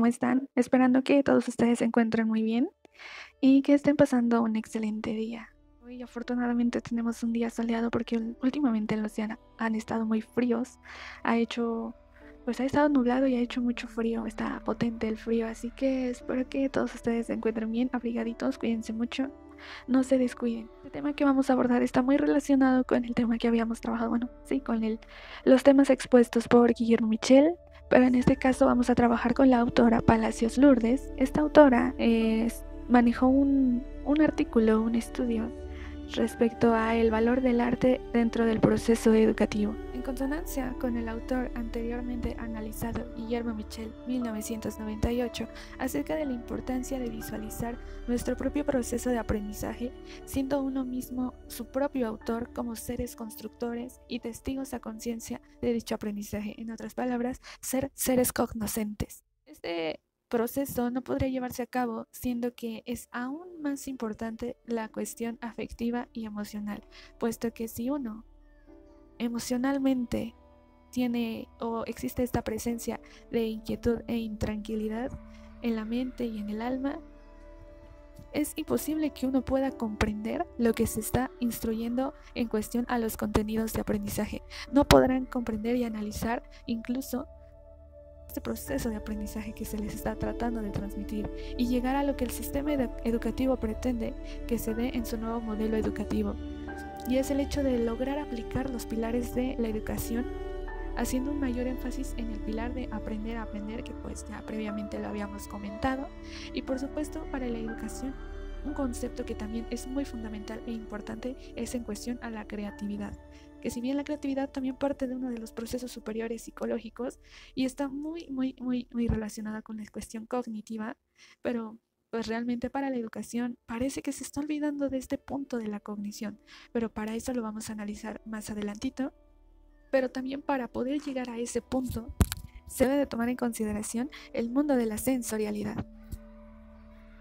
¿cómo están? Esperando que todos ustedes se encuentren muy bien y que estén pasando un excelente día. Hoy afortunadamente tenemos un día soleado porque últimamente los días han estado muy fríos. Ha estado nublado y ha hecho mucho frío, está potente el frío, así que espero que todos ustedes se encuentren bien, abrigaditos, cuídense mucho, no se descuiden. El tema que vamos a abordar está muy relacionado con el tema que habíamos trabajado, bueno, sí, con los temas expuestos por Guillermo Michel, pero en este caso vamos a trabajar con la autora Palacios Lourdes. Esta autora manejó un artículo, un estudio respecto a el valor del arte dentro del proceso educativo. En consonancia con el autor anteriormente analizado, Guillermo Michel, 1998, acerca de la importancia de visualizar nuestro propio proceso de aprendizaje, siendo uno mismo su propio autor como seres constructores y testigos a conciencia de dicho aprendizaje. En otras palabras, ser seres cognoscentes. Este proceso no podría llevarse a cabo, siendo que es aún más importante la cuestión afectiva y emocional, puesto que si uno emocionalmente tiene o existe esta presencia de inquietud e intranquilidad en la mente y en el alma, es imposible que uno pueda comprender lo que se está instruyendo en cuestión a los contenidos de aprendizaje. No podrán comprender y analizar incluso este proceso de aprendizaje que se les está tratando de transmitir y llegar a lo que el sistema educativo pretende que se dé en su nuevo modelo educativo. Y es el hecho de lograr aplicar los pilares de la educación, haciendo un mayor énfasis en el pilar de aprender a aprender, que pues ya previamente lo habíamos comentado, y por supuesto para la educación un concepto que también es muy fundamental e importante es en cuestión a la creatividad, que si bien la creatividad también parte de uno de los procesos superiores psicológicos y está muy relacionada con la cuestión cognitiva, pero pues realmente para la educación parece que se está olvidando de este punto de la cognición, pero para eso lo vamos a analizar más adelantito. Pero también para poder llegar a ese punto se debe de tomar en consideración el mundo de la sensorialidad.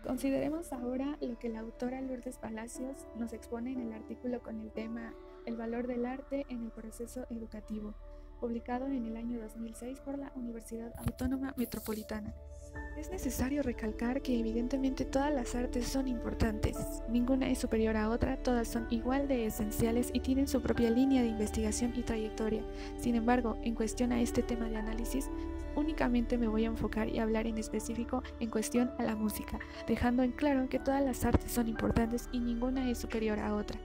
Consideremos ahora lo que la autora Lourdes Palacios nos expone en el artículo con el tema El valor del arte en el proceso educativo, publicado en el año 2006 por la Universidad Autónoma Metropolitana. Es necesario recalcar que evidentemente todas las artes son importantes, ninguna es superior a otra, todas son igual de esenciales y tienen su propia línea de investigación y trayectoria. Sin embargo, en cuestión a este tema de análisis, únicamente me voy a enfocar y hablar en específico en cuestión a la música, dejando en claro que todas las artes son importantes y ninguna es superior a otra.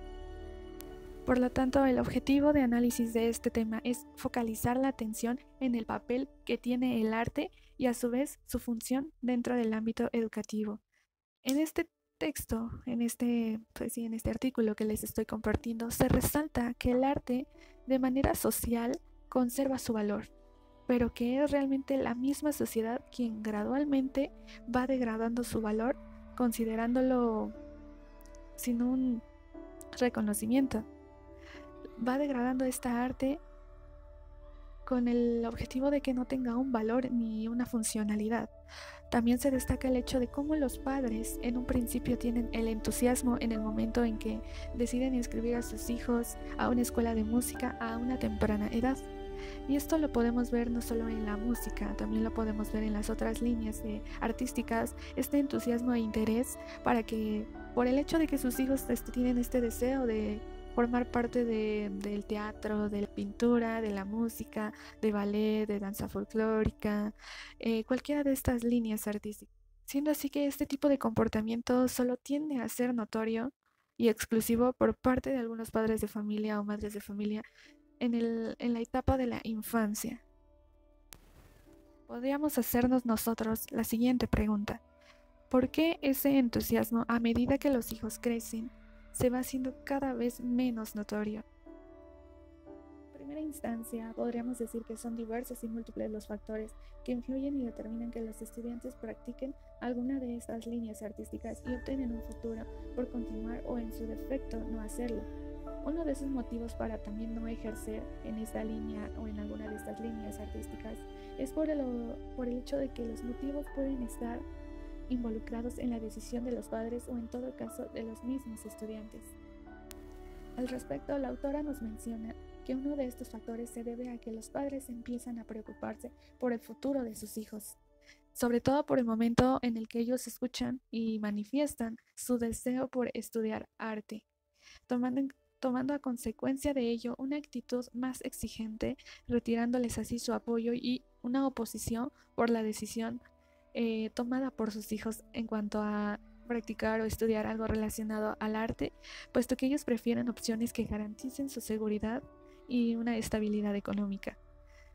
Por lo tanto, el objetivo de análisis de este tema es focalizar la atención en el papel que tiene el arte y a su vez su función dentro del ámbito educativo. En este texto, en este artículo que les estoy compartiendo, se resalta que el arte de manera social conserva su valor, pero que es realmente la misma sociedad quien gradualmente va degradando su valor, considerándolo sin un reconocimiento. Va degradando esta arte con el objetivo de que no tenga un valor ni una funcionalidad. También se destaca el hecho de cómo los padres en un principio tienen el entusiasmo en el momento en que deciden inscribir a sus hijos a una escuela de música a una temprana edad. Y esto lo podemos ver no solo en la música, también lo podemos ver en las otras líneas artísticas, este entusiasmo e interés para que, por el hecho de que sus hijos tienen este deseo de formar parte del teatro, de la pintura, de la música, de ballet, de danza folclórica, cualquiera de estas líneas artísticas. Siendo así que este tipo de comportamiento solo tiende a ser notorio y exclusivo por parte de algunos padres de familia o madres de familia en la etapa de la infancia. Podríamos hacernos nosotros la siguiente pregunta: ¿por qué ese entusiasmo, a medida que los hijos crecen, se va haciendo cada vez menos notorio? En primera instancia, podríamos decir que son diversos y múltiples los factores que influyen y determinan que los estudiantes practiquen alguna de estas líneas artísticas y obtengan un futuro por continuar o, en su defecto, no hacerlo. Uno de esos motivos para también no ejercer en esta línea o en alguna de estas líneas artísticas es por el hecho de que los motivos pueden estar involucrados en la decisión de los padres o, en todo caso, de los mismos estudiantes. Al respecto, la autora nos menciona que uno de estos factores se debe a que los padres empiezan a preocuparse por el futuro de sus hijos. sobre todo por el momento en el que ellos escuchan y manifiestan su deseo por estudiar arte, tomando, tomando a consecuencia de ello una actitud más exigente, retirándoles así su apoyo y una oposición por la decisión tomada por sus hijos en cuanto a practicar o estudiar algo relacionado al arte, puesto que ellos prefieren opciones que garanticen su seguridad y una estabilidad económica.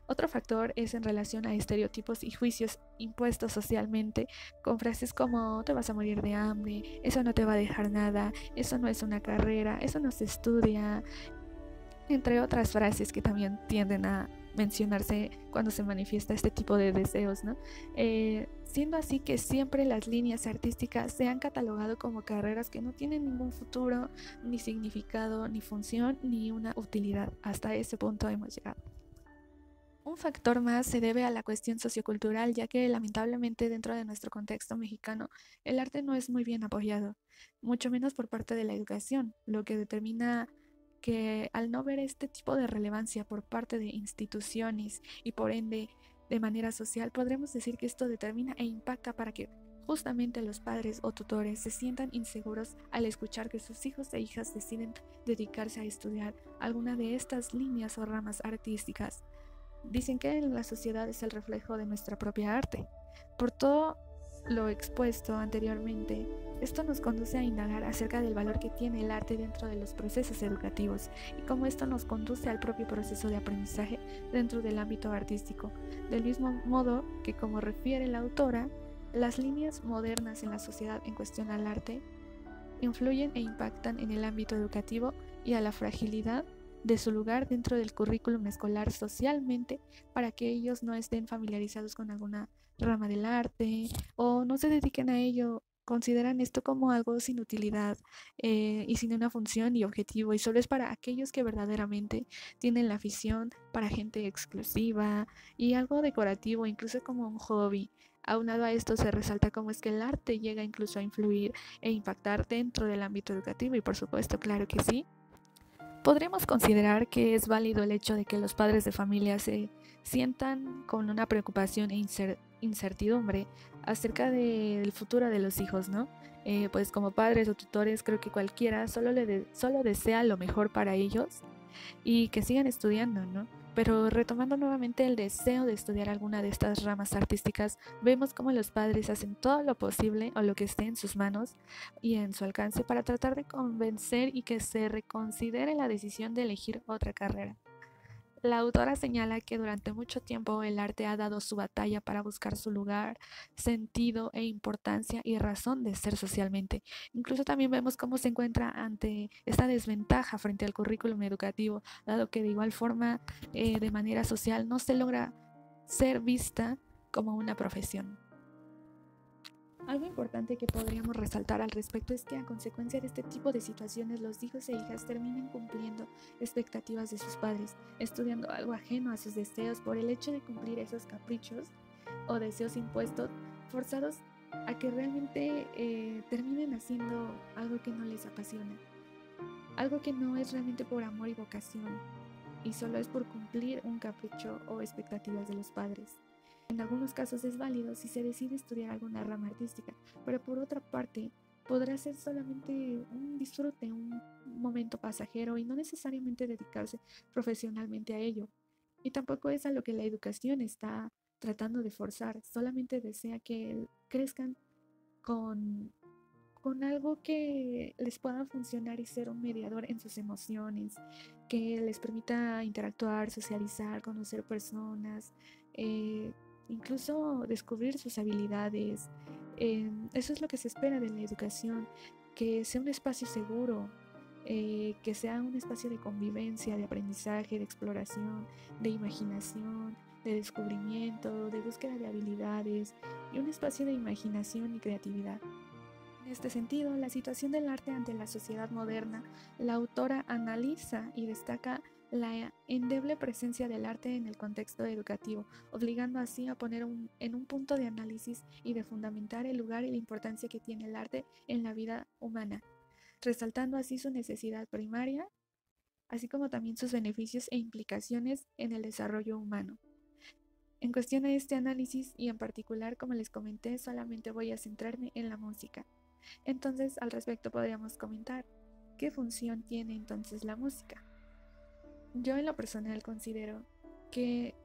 Otro factor es en relación a estereotipos y juicios impuestos socialmente con frases como te vas a morir de hambre, eso no te va a dejar nada, eso no es una carrera, eso no se estudia, entre otras frases que también tienden a mencionarse cuando se manifiesta este tipo de deseos, ¿no? Siendo así que siempre las líneas artísticas se han catalogado como carreras que no tienen ningún futuro, ni significado, ni función, ni una utilidad. Hasta ese punto hemos llegado. Un factor más se debe a la cuestión sociocultural, ya que lamentablemente dentro de nuestro contexto mexicano el arte no es muy bien apoyado, mucho menos por parte de la educación, lo que determina que al no ver este tipo de relevancia por parte de instituciones y por ende de manera social, podremos decir que esto determina e impacta para que justamente los padres o tutores se sientan inseguros al escuchar que sus hijos e hijas deciden dedicarse a estudiar alguna de estas líneas o ramas artísticas. Dicen que la sociedad es el reflejo de nuestra propia arte. Por todo lo expuesto anteriormente, esto nos conduce a indagar acerca del valor que tiene el arte dentro de los procesos educativos y cómo esto nos conduce al propio proceso de aprendizaje dentro del ámbito artístico. Del mismo modo que, como refiere la autora, las líneas modernas en la sociedad en cuestión al arte influyen e impactan en el ámbito educativo y a la fragilidad de su lugar dentro del currículum escolar socialmente para que ellos no estén familiarizados con alguna rama del arte o no se dediquen a ello. Consideran esto como algo sin utilidad y sin una función y objetivo y solo es para aquellos que verdaderamente tienen la afición para gente exclusiva y algo decorativo, incluso como un hobby. Aunado a esto se resalta cómo es que el arte llega incluso a influir e impactar dentro del ámbito educativo y por supuesto, claro que sí. Podremos considerar que es válido el hecho de que los padres de familia se sientan con una preocupación e incertidumbre acerca del futuro de los hijos, ¿no? Pues como padres o tutores creo que cualquiera solo desea lo mejor para ellos y que sigan estudiando, ¿no? Pero retomando nuevamente el deseo de estudiar alguna de estas ramas artísticas, vemos cómo los padres hacen todo lo posible o lo que esté en sus manos y en su alcance para tratar de convencer y que se reconsidere la decisión de elegir otra carrera. La autora señala que durante mucho tiempo el arte ha dado su batalla para buscar su lugar, sentido e importancia y razón de ser socialmente. Incluso también vemos cómo se encuentra ante esta desventaja frente al currículum educativo, dado que de igual forma, de manera social, no se logra ser vista como una profesión. Algo importante que podríamos resaltar al respecto es que a consecuencia de este tipo de situaciones los hijos e hijas terminan cumpliendo expectativas de sus padres, estudiando algo ajeno a sus deseos por el hecho de cumplir esos caprichos o deseos impuestos, forzados a que realmente terminen haciendo algo que no les apasiona, algo que no es realmente por amor y vocación, y solo es por cumplir un capricho o expectativas de los padres. En algunos casos es válido si se decide estudiar alguna rama artística, pero por otra parte podrá ser solamente un disfrute, un momento pasajero y no necesariamente dedicarse profesionalmente a ello. Y tampoco es a lo que la educación está tratando de forzar, solamente desea que crezcan con algo que les pueda funcionar y ser un mediador en sus emociones, que les permita interactuar, socializar, conocer personas, eh, incluso descubrir sus habilidades. Eso es lo que se espera de la educación, que sea un espacio seguro, que sea un espacio de convivencia, de aprendizaje, de exploración, de imaginación, de descubrimiento, de búsqueda de habilidades y un espacio de imaginación y creatividad. En este sentido, la situación del arte ante la sociedad moderna, la autora analiza y destaca la endeble presencia del arte en el contexto educativo, obligando así a poner en un punto de análisis y de fundamentar el lugar y la importancia que tiene el arte en la vida humana, resaltando así su necesidad primaria, así como también sus beneficios e implicaciones en el desarrollo humano. En cuestión a este análisis y en particular, como les comenté, solamente voy a centrarme en la música. Entonces, al respecto podríamos comentar, ¿qué función tiene entonces la música? Yo en lo personal considero que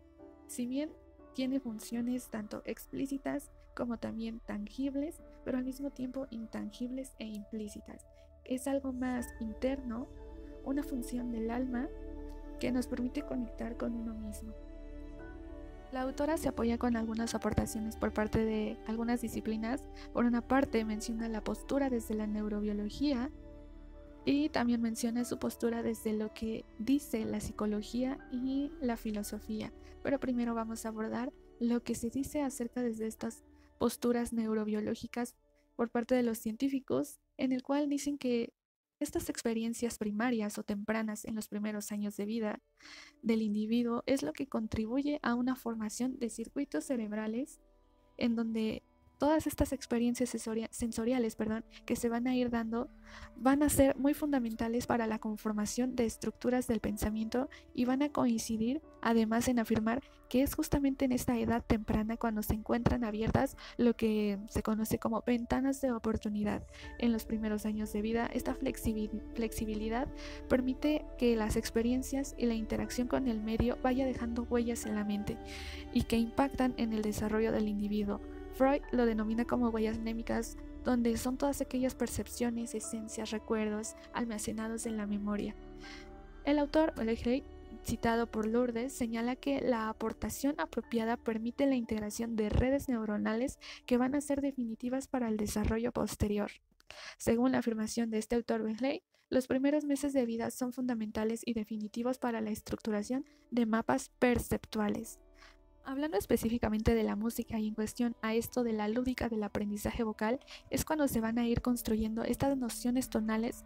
si bien tiene funciones tanto explícitas como también tangibles, pero al mismo tiempo intangibles e implícitas. Es algo más interno, una función del alma que nos permite conectar con uno mismo. La autora se apoya con algunas aportaciones por parte de algunas disciplinas. Por una parte menciona la postura desde la neurobiología y también menciona su postura desde lo que dice la psicología y la filosofía. Pero primero vamos a abordar lo que se dice acerca de estas posturas neurobiológicas por parte de los científicos, en el cual dicen que estas experiencias primarias o tempranas en los primeros años de vida del individuo es lo que contribuye a una formación de circuitos cerebrales en donde todas estas experiencias sensoriales que se van a ir dando van a ser muy fundamentales para la conformación de estructuras del pensamiento y van a coincidir además en afirmar que es justamente en esta edad temprana cuando se encuentran abiertas lo que se conoce como ventanas de oportunidad. En los primeros años de vida, esta flexibilidad permite que las experiencias y la interacción con el medio vaya dejando huellas en la mente y que impactan en el desarrollo del individuo. Freud lo denomina como huellas mnémicas, donde son todas aquellas percepciones, esencias, recuerdos almacenados en la memoria. El autor, Wesley, citado por Lourdes, señala que la aportación apropiada permite la integración de redes neuronales que van a ser definitivas para el desarrollo posterior. Según la afirmación de este autor Wesley, los primeros meses de vida son fundamentales y definitivos para la estructuración de mapas perceptuales. Hablando específicamente de la música y en cuestión a esto de la lúdica del aprendizaje vocal, es cuando se van a ir construyendo estas nociones tonales.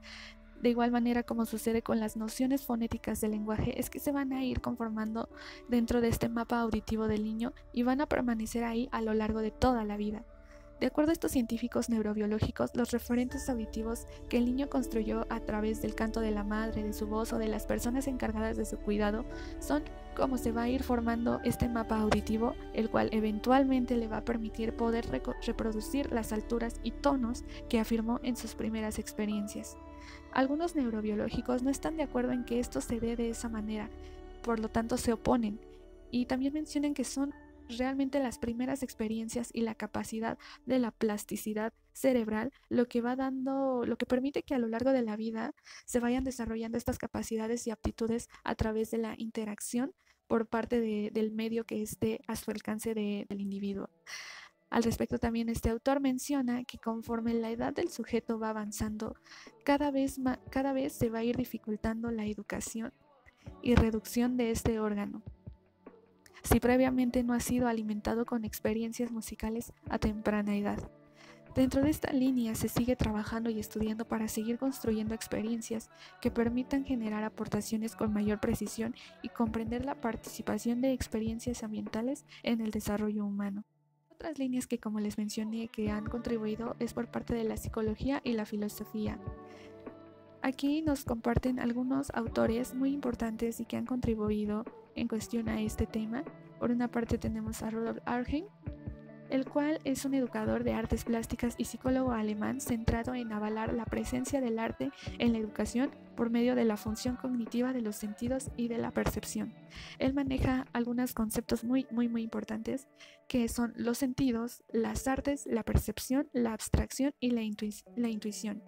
De igual manera como sucede con las nociones fonéticas del lenguaje, es que se van a ir conformando dentro de este mapa auditivo del niño y van a permanecer ahí a lo largo de toda la vida. De acuerdo a estos científicos neurobiológicos, los referentes auditivos que el niño construyó a través del canto de la madre, de su voz o de las personas encargadas de su cuidado son como se va a ir formando este mapa auditivo, el cual eventualmente le va a permitir poder reproducir las alturas y tonos que afirmó en sus primeras experiencias. Algunos neurobiológicos no están de acuerdo en que esto se dé de esa manera, por lo tanto se oponen, y también mencionan que son realmente las primeras experiencias y la capacidad de la plasticidad cerebral lo que va dando, lo que permite que a lo largo de la vida se vayan desarrollando estas capacidades y aptitudes a través de la interacción por parte del medio que esté a su alcance del individuo. Al respecto también este autor menciona que conforme la edad del sujeto va avanzando, cada vez se va a ir dificultando la educación y reducción de este órgano, si previamente no ha sido alimentado con experiencias musicales a temprana edad. Dentro de esta línea se sigue trabajando y estudiando para seguir construyendo experiencias que permitan generar aportaciones con mayor precisión y comprender la participación de experiencias ambientales en el desarrollo humano. Otras líneas que, como les mencioné, que han contribuido es por parte de la psicología y la filosofía. Aquí nos comparten algunos autores muy importantes y que han contribuido en cuestión a este tema. Por una parte tenemos a Rudolf Arnhem, el cual es un educador de artes plásticas y psicólogo alemán centrado en avalar la presencia del arte en la educación por medio de la función cognitiva de los sentidos y de la percepción. Él maneja algunos conceptos muy importantes que son los sentidos, las artes, la percepción, la abstracción y la intuición.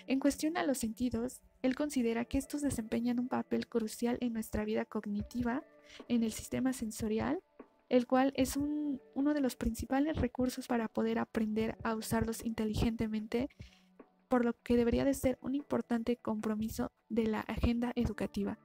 En cuestión a los sentidos, él considera que estos desempeñan un papel crucial en nuestra vida cognitiva, en el sistema sensorial, el cual es uno de los principales recursos para poder aprender a usarlos inteligentemente, por lo que debería de ser un importante compromiso de la agenda educativa.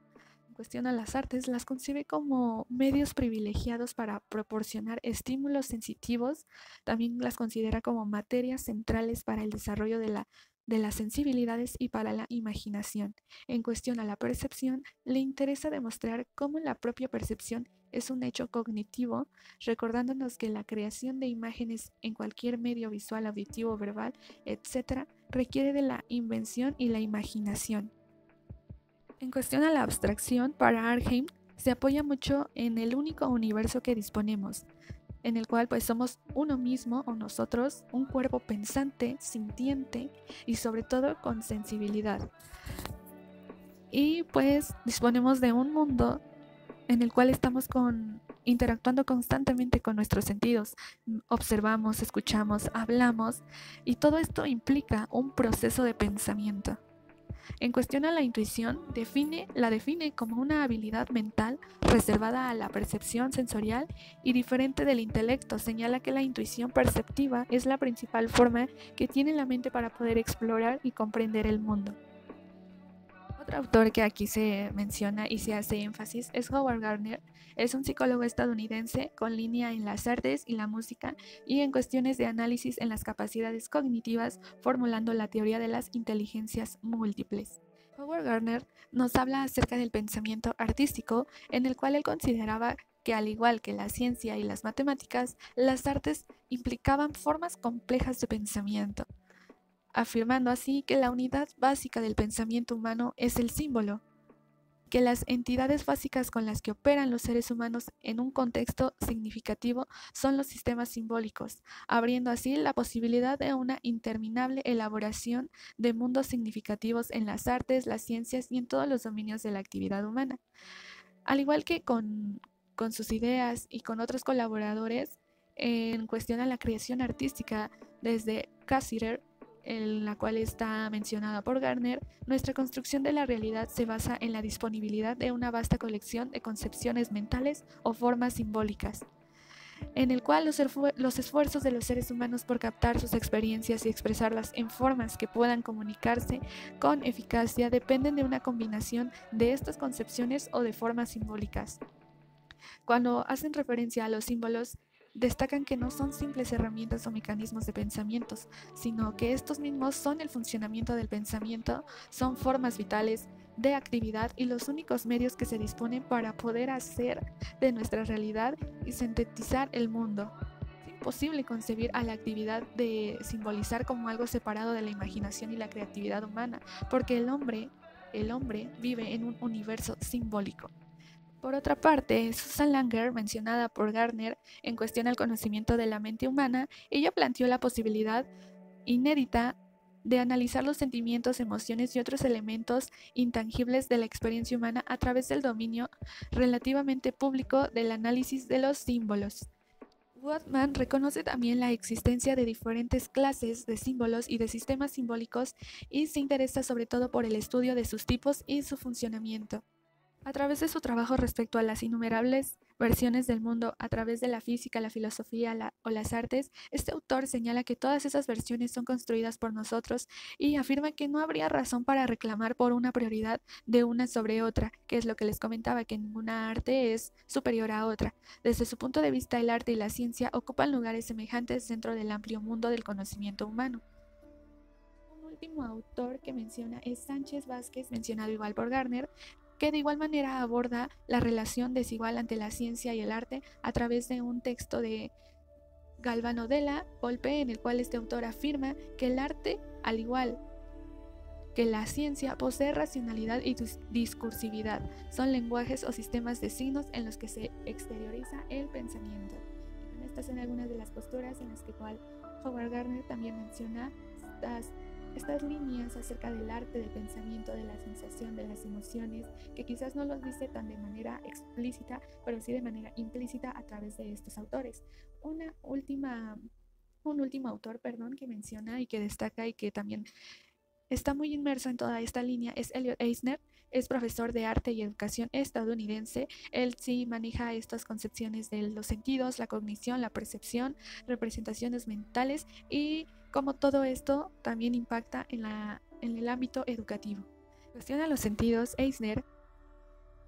En cuestión a las artes, las concibe como medios privilegiados para proporcionar estímulos sensitivos, también las considera como materias centrales para el desarrollo de las sensibilidades y para la imaginación. En cuestión a la percepción, le interesa demostrar cómo la propia percepción es un hecho cognitivo, recordándonos que la creación de imágenes en cualquier medio visual, auditivo, verbal, etc., requiere de la invención y la imaginación. En cuestión a la abstracción, para Arnhem se apoya mucho en el único universo que disponemos, en el cual pues somos uno mismo o nosotros, un cuerpo pensante, sintiente y sobre todo con sensibilidad. Y pues disponemos de un mundo en el cual estamos interactuando constantemente con nuestros sentidos. Observamos, escuchamos, hablamos y todo esto implica un proceso de pensamiento. En cuestión a la intuición, la define como una habilidad mental reservada a la percepción sensorial y diferente del intelecto. Señala que la intuición perceptiva es la principal forma que tiene la mente para poder explorar y comprender el mundo. Otro autor que aquí se menciona y se hace énfasis es Howard Gardner. Es un psicólogo estadounidense con línea en las artes y la música y en cuestiones de análisis en las capacidades cognitivas, formulando la teoría de las inteligencias múltiples. Howard Gardner nos habla acerca del pensamiento artístico, en el cual él consideraba que, al igual que la ciencia y las matemáticas, las artes implicaban formas complejas de pensamiento, afirmando así que la unidad básica del pensamiento humano es el símbolo, que las entidades básicas con las que operan los seres humanos en un contexto significativo son los sistemas simbólicos, abriendo así la posibilidad de una interminable elaboración de mundos significativos en las artes, las ciencias y en todos los dominios de la actividad humana. Al igual que con sus ideas y con otros colaboradores, en cuestión a la creación artística, desde Cassirer, en la cual está mencionada por Gardner, nuestra construcción de la realidad se basa en la disponibilidad de una vasta colección de concepciones mentales o formas simbólicas, en el cual los esfuerzos de los seres humanos por captar sus experiencias y expresarlas en formas que puedan comunicarse con eficacia dependen de una combinación de estas concepciones o de formas simbólicas. Cuando hacen referencia a los símbolos, destacan que no son simples herramientas o mecanismos de pensamientos, sino que estos mismos son el funcionamiento del pensamiento, son formas vitales de actividad y los únicos medios que se disponen para poder hacer de nuestra realidad y sintetizar el mundo. Es imposible concebir a la actividad de simbolizar como algo separado de la imaginación y la creatividad humana, porque el hombre vive en un universo simbólico. Por otra parte, Susan Langer, mencionada por Gardner en cuestión al conocimiento de la mente humana, ella planteó la posibilidad inédita de analizar los sentimientos, emociones y otros elementos intangibles de la experiencia humana a través del dominio relativamente público del análisis de los símbolos. Gottman reconoce también la existencia de diferentes clases de símbolos y de sistemas simbólicos y se interesa sobre todo por el estudio de sus tipos y su funcionamiento. A través de su trabajo respecto a las innumerables versiones del mundo a través de la física, la filosofía o las artes, este autor señala que todas esas versiones son construidas por nosotros y afirma que no habría razón para reclamar por una prioridad de una sobre otra, que es lo que les comentaba, que ninguna arte es superior a otra. Desde su punto de vista, el arte y la ciencia ocupan lugares semejantes dentro del amplio mundo del conocimiento humano. Un último autor que menciona es Sánchez Vázquez, mencionado igual por Gardner, que de igual manera aborda la relación desigual ante la ciencia y el arte a través de un texto de Galvano Della Volpe, en el cual este autor afirma que el arte, al igual que la ciencia, posee racionalidad y discursividad, son lenguajes o sistemas de signos en los que se exterioriza el pensamiento. Estas son algunas de las posturas en las que Howard Gardner también menciona estas líneas acerca del arte, del pensamiento, de la sensación, de las emociones, que quizás no los dice tan de manera explícita, pero sí de manera implícita a través de estos autores. Un último autor, que menciona y que destaca y que también está muy inmerso en toda esta línea es Elliot Eisner. Es profesor de arte y educación estadounidense. Él sí maneja estas concepciones de los sentidos, la cognición, la percepción, representaciones mentales y cómo todo esto también impacta en el ámbito educativo. Cuestiona los sentidos. Eisner,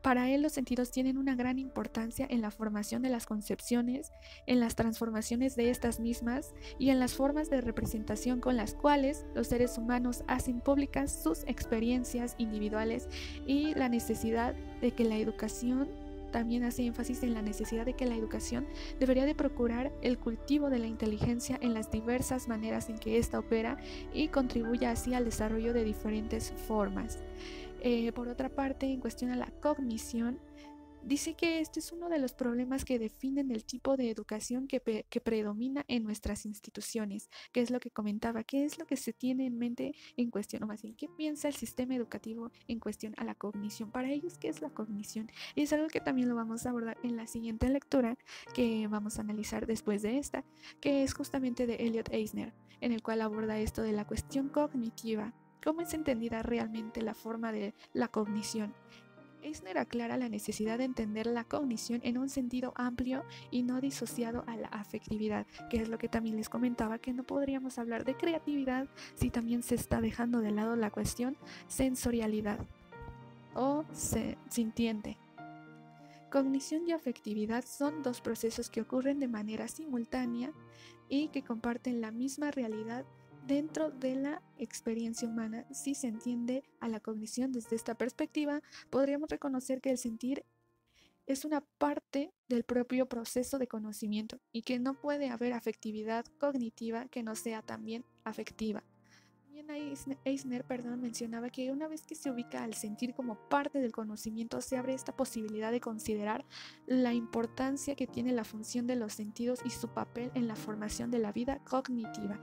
para él los sentidos tienen una gran importancia en la formación de las concepciones, en las transformaciones de estas mismas y en las formas de representación con las cuales los seres humanos hacen públicas sus experiencias individuales y la necesidad de que la educación, también hace énfasis en la necesidad de que la educación debería de procurar el cultivo de la inteligencia en las diversas maneras en que ésta opera y contribuya así al desarrollo de diferentes formas. Por otra parte, en cuestión a la cognición, Dice que este es uno de los problemas que definen el tipo de educación que predomina en nuestras instituciones, que es lo que comentaba, qué es lo que se tiene en mente en cuestión, o más bien, qué piensa el sistema educativo en cuestión a la cognición. Para ellos, ¿qué es la cognición? Y es algo que también lo vamos a abordar en la siguiente lectura que vamos a analizar después de esta, que es justamente de Elliot Eisner, en el cual aborda esto de la cuestión cognitiva. ¿Cómo es entendida realmente la forma de la cognición? Eisner aclara la necesidad de entender la cognición en un sentido amplio y no disociado a la afectividad, que es lo que también les comentaba, que no podríamos hablar de creatividad si también se está dejando de lado la cuestión sensorialidad o sintiente. Cognición y afectividad son dos procesos que ocurren de manera simultánea y que comparten la misma realidad dentro de la experiencia humana. Si se entiende a la cognición desde esta perspectiva, podríamos reconocer que el sentir es una parte del propio proceso de conocimiento y que no puede haber afectividad cognitiva que no sea también afectiva. También Eisner mencionaba que una vez que se ubica al sentir como parte del conocimiento, se abre esta posibilidad de considerar la importancia que tiene la función de los sentidos y su papel en la formación de la vida cognitiva.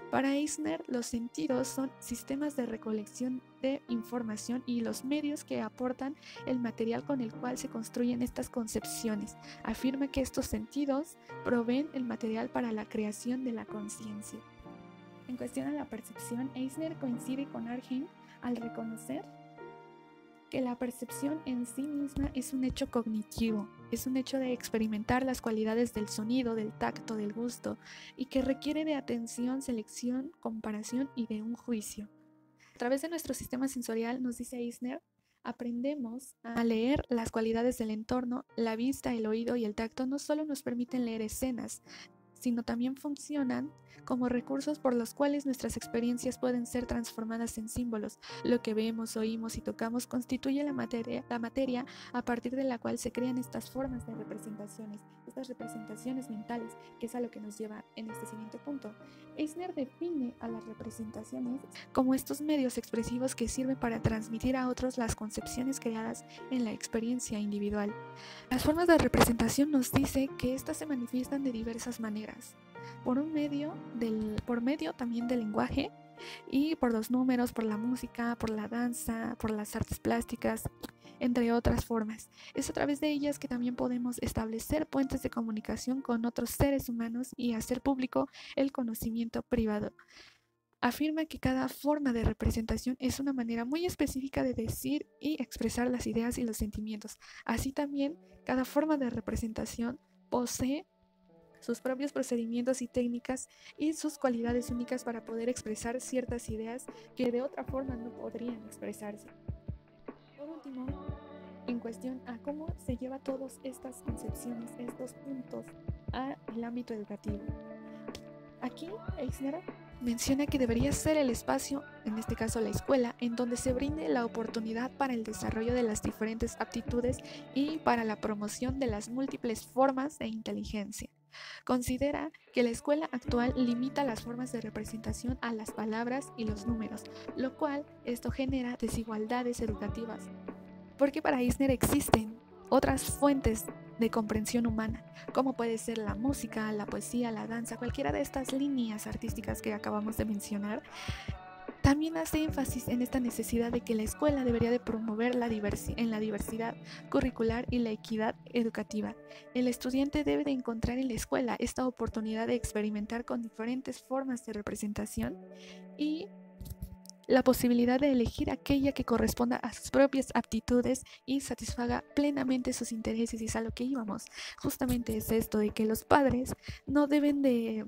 Para Eisner, los sentidos son sistemas de recolección de información y los medios que aportan el material con el cual se construyen estas concepciones. Afirma que estos sentidos proveen el material para la creación de la conciencia. En cuestión a la percepción, Eisner coincide con Argent al reconocer que la percepción en sí misma es un hecho cognitivo, es un hecho de experimentar las cualidades del sonido, del tacto, del gusto, y que requiere de atención, selección, comparación y de un juicio. A través de nuestro sistema sensorial, nos dice Eisner, aprendemos a leer las cualidades del entorno. La vista, el oído y el tacto no solo nos permiten leer escenas, sino también funcionan como recursos por los cuales nuestras experiencias pueden ser transformadas en símbolos. Lo que vemos, oímos y tocamos constituye la materia a partir de la cual se crean estas formas de representaciones, estas representaciones mentales, que es a lo que nos lleva en este siguiente punto. Eisner define a las representaciones como estos medios expresivos que sirven para transmitir a otros las concepciones creadas en la experiencia individual. Las formas de representación nos dice que éstas se manifiestan de diversas maneras, por medio también del lenguaje y por los números, por la música, por la danza, por las artes plásticas, entre otras formas. Es a través de ellas que también podemos establecer puentes de comunicación con otros seres humanos y hacer público el conocimiento privado. Afirma que cada forma de representación es una manera muy específica de decir y expresar las ideas y los sentimientos. Así también, cada forma de representación posee sus propios procedimientos y técnicas y sus cualidades únicas para poder expresar ciertas ideas que de otra forma no podrían expresarse. Por último, en cuestión a cómo se lleva todas estas concepciones, estos puntos al ámbito educativo. Aquí Eisner menciona que debería ser el espacio, en este caso la escuela, en donde se brinde la oportunidad para el desarrollo de las diferentes aptitudes y para la promoción de las múltiples formas de inteligencia. Considera que la escuela actual limita las formas de representación a las palabras y los números, lo cual esto genera desigualdades educativas, porque para Eisner existen otras fuentes de comprensión humana, como puede ser la música, la poesía, la danza, cualquiera de estas líneas artísticas que acabamos de mencionar. También hace énfasis en esta necesidad de que la escuela debería de promover la diversidad curricular y la equidad educativa. El estudiante debe de encontrar en la escuela esta oportunidad de experimentar con diferentes formas de representación y la posibilidad de elegir aquella que corresponda a sus propias aptitudes y satisfaga plenamente sus intereses. Y es a lo que íbamos. Justamente es esto de que los padres no deben de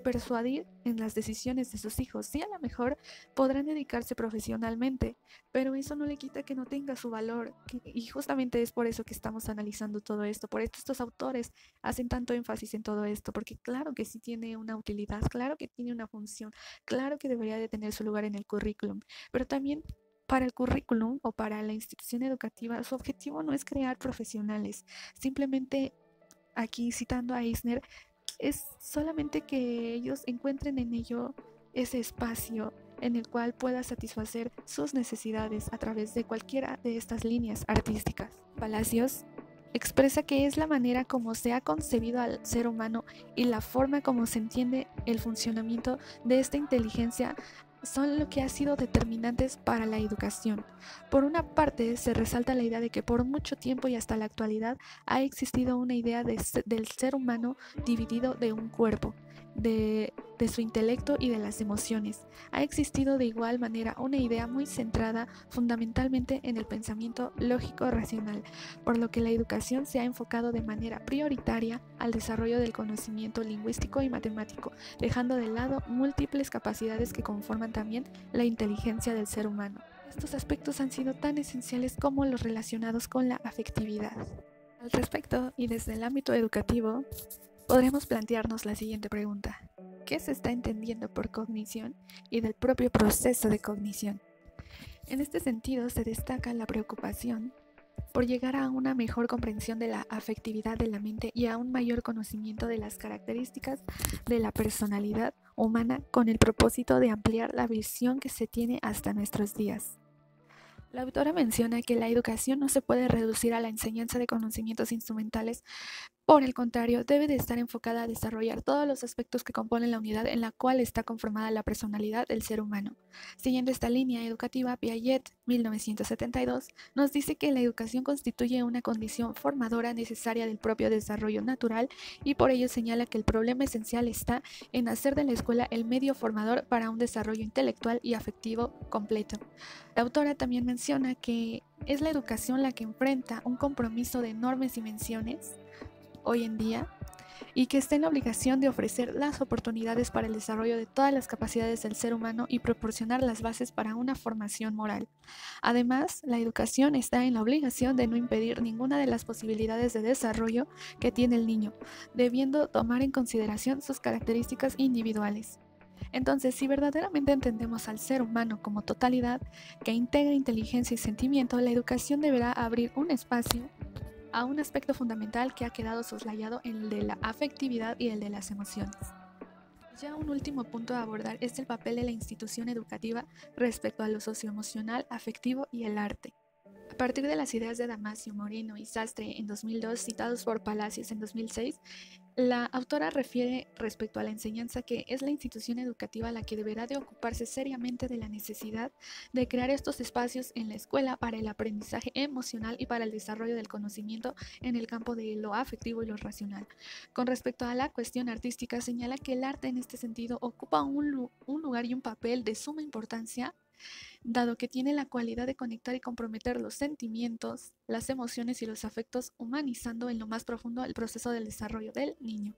persuadir en las decisiones de sus hijos. Sí, a lo mejor podrán dedicarse profesionalmente, pero eso no le quita que no tenga su valor. Y justamente es por eso que estamos analizando todo esto. Por esto estos autores hacen tanto énfasis en todo esto, porque claro que sí tiene una utilidad, claro que tiene una función, claro que debería de tener su lugar en el currículum, pero también para el currículum o para la institución educativa, su objetivo no es crear profesionales. Simplemente, aquí citando a Eisner, es solamente que ellos encuentren en ello ese espacio en el cual pueda satisfacer sus necesidades a través de cualquiera de estas líneas artísticas. Palacios expresa que es la manera como se ha concebido al ser humano y la forma como se entiende el funcionamiento de esta inteligencia son lo que ha sido determinantes para la educación. Por una parte, se resalta la idea de que por mucho tiempo y hasta la actualidad ha existido una idea del ser humano dividido de un cuerpo, de su intelecto y de las emociones. Ha existido de igual manera una idea muy centrada fundamentalmente en el pensamiento lógico-racional, por lo que la educación se ha enfocado de manera prioritaria al desarrollo del conocimiento lingüístico y matemático, dejando de lado múltiples capacidades que conforman también la inteligencia del ser humano. Estos aspectos han sido tan esenciales como los relacionados con la afectividad. Al respecto, y desde el ámbito educativo, podremos plantearnos la siguiente pregunta: ¿qué se está entendiendo por cognición y del propio proceso de cognición? En este sentido, se destaca la preocupación por llegar a una mejor comprensión de la afectividad de la mente y a un mayor conocimiento de las características de la personalidad humana con el propósito de ampliar la visión que se tiene hasta nuestros días. La autora menciona que la educación no se puede reducir a la enseñanza de conocimientos instrumentales. Por el contrario, debe de estar enfocada a desarrollar todos los aspectos que componen la unidad en la cual está conformada la personalidad del ser humano. Siguiendo esta línea educativa, Piaget, 1972, nos dice que la educación constituye una condición formadora necesaria del propio desarrollo natural y por ello señala que el problema esencial está en hacer de la escuela el medio formador para un desarrollo intelectual y afectivo completo. La autora también menciona que es la educación la que enfrenta un compromiso de enormes dimensiones hoy en día y que está en la obligación de ofrecer las oportunidades para el desarrollo de todas las capacidades del ser humano y proporcionar las bases para una formación moral. Además, la educación está en la obligación de no impedir ninguna de las posibilidades de desarrollo que tiene el niño, debiendo tomar en consideración sus características individuales. Entonces, si verdaderamente entendemos al ser humano como totalidad que integra inteligencia y sentimiento, la educación deberá abrir un espacio a un aspecto fundamental que ha quedado soslayado en el de la afectividad y el de las emociones. Ya un último punto a abordar es el papel de la institución educativa respecto a lo socioemocional, afectivo y el arte. A partir de las ideas de Damasio, Moreno y Sastre en 2002, citados por Palacios en 2006, la autora refiere respecto a la enseñanza que es la institución educativa la que deberá de ocuparse seriamente de la necesidad de crear estos espacios en la escuela para el aprendizaje emocional y para el desarrollo del conocimiento en el campo de lo afectivo y lo racional. Con respecto a la cuestión artística, señala que el arte en este sentido ocupa un lugar y un papel de suma importancia, dado que tiene la cualidad de conectar y comprometer los sentimientos, las emociones y los afectos, humanizando en lo más profundo el proceso del desarrollo del niño.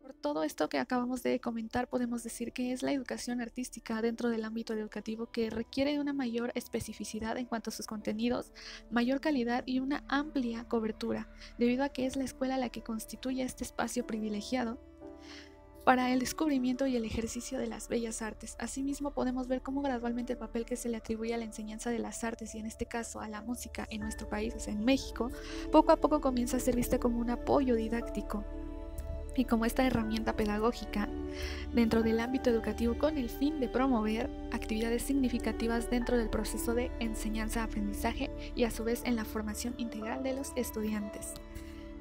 Por todo esto que acabamos de comentar, podemos decir que es la educación artística dentro del ámbito educativo que requiere de una mayor especificidad en cuanto a sus contenidos, mayor calidad y una amplia cobertura, debido a que es la escuela la que constituye este espacio privilegiado para el descubrimiento y el ejercicio de las bellas artes. Asimismo, podemos ver cómo gradualmente el papel que se le atribuye a la enseñanza de las artes, y en este caso a la música en nuestro país, o sea, en México, poco a poco comienza a ser vista como un apoyo didáctico y como esta herramienta pedagógica dentro del ámbito educativo con el fin de promover actividades significativas dentro del proceso de enseñanza-aprendizaje y a su vez en la formación integral de los estudiantes.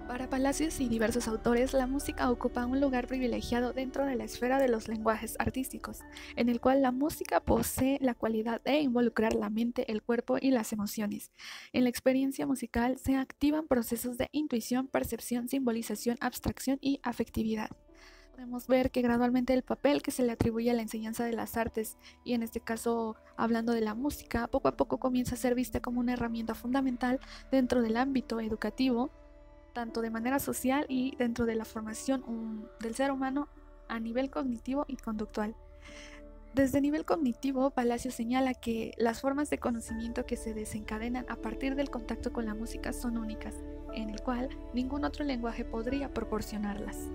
Para Palacios y diversos autores, la música ocupa un lugar privilegiado dentro de la esfera de los lenguajes artísticos, en el cual la música posee la cualidad de involucrar la mente, el cuerpo y las emociones. En la experiencia musical se activan procesos de intuición, percepción, simbolización, abstracción y afectividad. Podemos ver que gradualmente el papel que se le atribuye a la enseñanza de las artes, y en este caso hablando de la música, poco a poco comienza a ser vista como una herramienta fundamental dentro del ámbito educativo, tanto de manera social y dentro de la formación del ser humano a nivel cognitivo y conductual. Desde nivel cognitivo, Palacios señala que las formas de conocimiento que se desencadenan a partir del contacto con la música son únicas, en el cual ningún otro lenguaje podría proporcionarlas.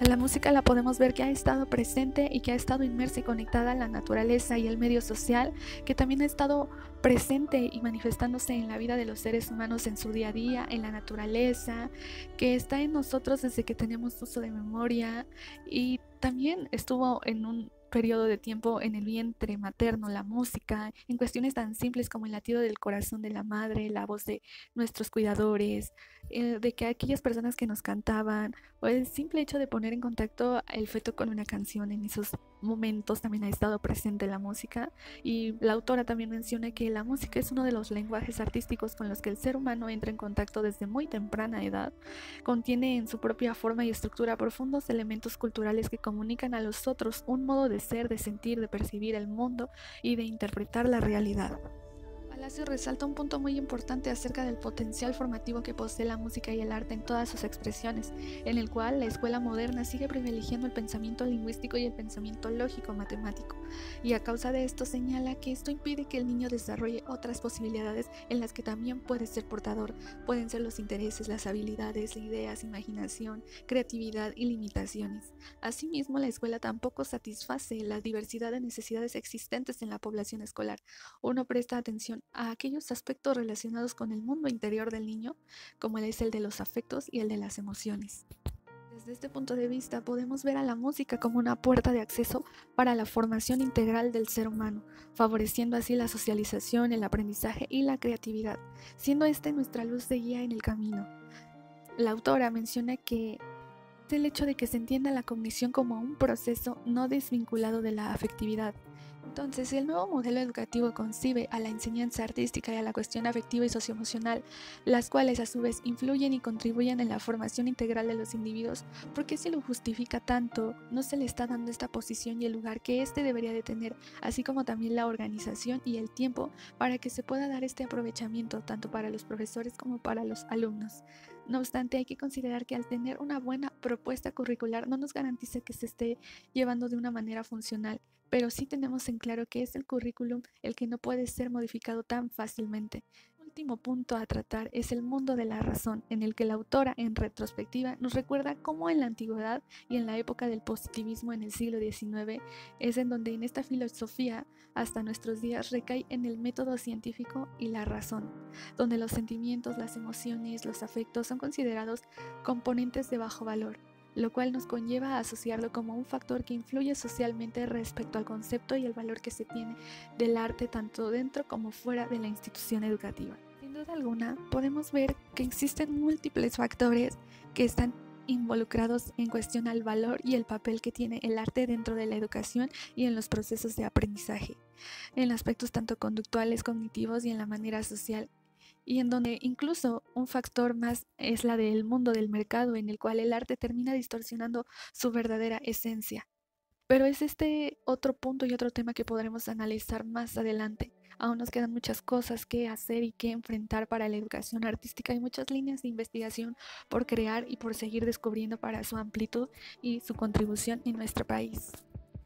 La música la podemos ver que ha estado presente y que ha estado inmersa y conectada a la naturaleza y el medio social, que también ha estado presente y manifestándose en la vida de los seres humanos en su día a día, en la naturaleza, que está en nosotros desde que tenemos uso de memoria, y también estuvo en un periodo de tiempo en el vientre materno, la música, en cuestiones tan simples como el latido del corazón de la madre, la voz de nuestros cuidadores, de que aquellas personas que nos cantaban, o el simple hecho de poner en contacto el feto con una canción en esos momentos también ha estado presente la música. Y la autora también menciona que la música es uno de los lenguajes artísticos con los que el ser humano entra en contacto desde muy temprana edad. Contiene en su propia forma y estructura profundos elementos culturales que comunican a los otros un modo de ser, de sentir, de percibir el mundo y de interpretar la realidad. Palacio resalta un punto muy importante acerca del potencial formativo que posee la música y el arte en todas sus expresiones, en el cual la escuela moderna sigue privilegiando el pensamiento lingüístico y el pensamiento lógico-matemático, y a causa de esto señala que esto impide que el niño desarrolle otras posibilidades en las que también puede ser portador. Pueden ser los intereses, las habilidades, ideas, imaginación, creatividad y limitaciones. Asimismo, la escuela tampoco satisface la diversidad de necesidades existentes en la población escolar. Uno presta atención a aquellos aspectos relacionados con el mundo interior del niño, como es el de los afectos y el de las emociones. Desde este punto de vista, podemos ver a la música como una puerta de acceso para la formación integral del ser humano, favoreciendo así la socialización, el aprendizaje y la creatividad, siendo este nuestra luz de guía en el camino. La autora menciona que es el hecho de que se entienda la cognición como un proceso no desvinculado de la afectividad. Entonces, si el nuevo modelo educativo concibe a la enseñanza artística y a la cuestión afectiva y socioemocional, las cuales a su vez influyen y contribuyen en la formación integral de los individuos, ¿por qué se lo justifica tanto? No se le está dando esta posición y el lugar que éste debería de tener, así como también la organización y el tiempo para que se pueda dar este aprovechamiento tanto para los profesores como para los alumnos. No obstante, hay que considerar que al tener una buena propuesta curricular no nos garantiza que se esté llevando de una manera funcional, pero sí tenemos en claro que es el currículum el que no puede ser modificado tan fácilmente. El último punto a tratar es el mundo de la razón, en el que la autora, en retrospectiva, nos recuerda cómo en la antigüedad y en la época del positivismo en el siglo XIX es en donde en esta filosofía hasta nuestros días recae en el método científico y la razón, donde los sentimientos, las emociones, los afectos son considerados componentes de bajo valor, lo cual nos conlleva a asociarlo como un factor que influye socialmente respecto al concepto y el valor que se tiene del arte tanto dentro como fuera de la institución educativa. Sin duda alguna, podemos ver que existen múltiples factores que están involucrados en cuestión al valor y el papel que tiene el arte dentro de la educación y en los procesos de aprendizaje, en aspectos tanto conductuales, cognitivos y en la manera social, y en donde incluso un factor más es la del mundo del mercado, en el cual el arte termina distorsionando su verdadera esencia. Pero es este otro punto y otro tema que podremos analizar más adelante. Aún nos quedan muchas cosas que hacer y que enfrentar para la educación artística y muchas líneas de investigación por crear y por seguir descubriendo para su amplitud y su contribución en nuestro país.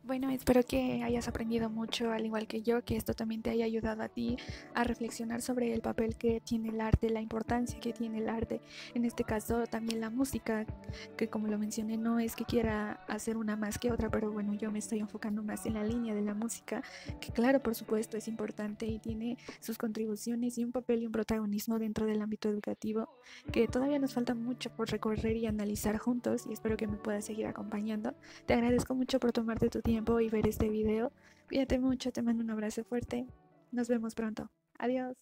Bueno, espero que hayas aprendido mucho, al igual que yo, que esto también te haya ayudado a ti a reflexionar sobre el papel que tiene el arte, la importancia que tiene el arte. En este caso, también la música, que como lo mencioné, no es que quiera hacer una más que otra, pero bueno, yo me estoy enfocando más en la línea de la música, que claro, por supuesto, es importante y tiene sus contribuciones y un papel y un protagonismo dentro del ámbito educativo, que todavía nos falta mucho por recorrer y analizar juntos, y espero que me puedas seguir acompañando. Te agradezco mucho por tomarte tu tiempo y ver este video. Cuídate mucho, te mando un abrazo fuerte. Nos vemos pronto. Adiós.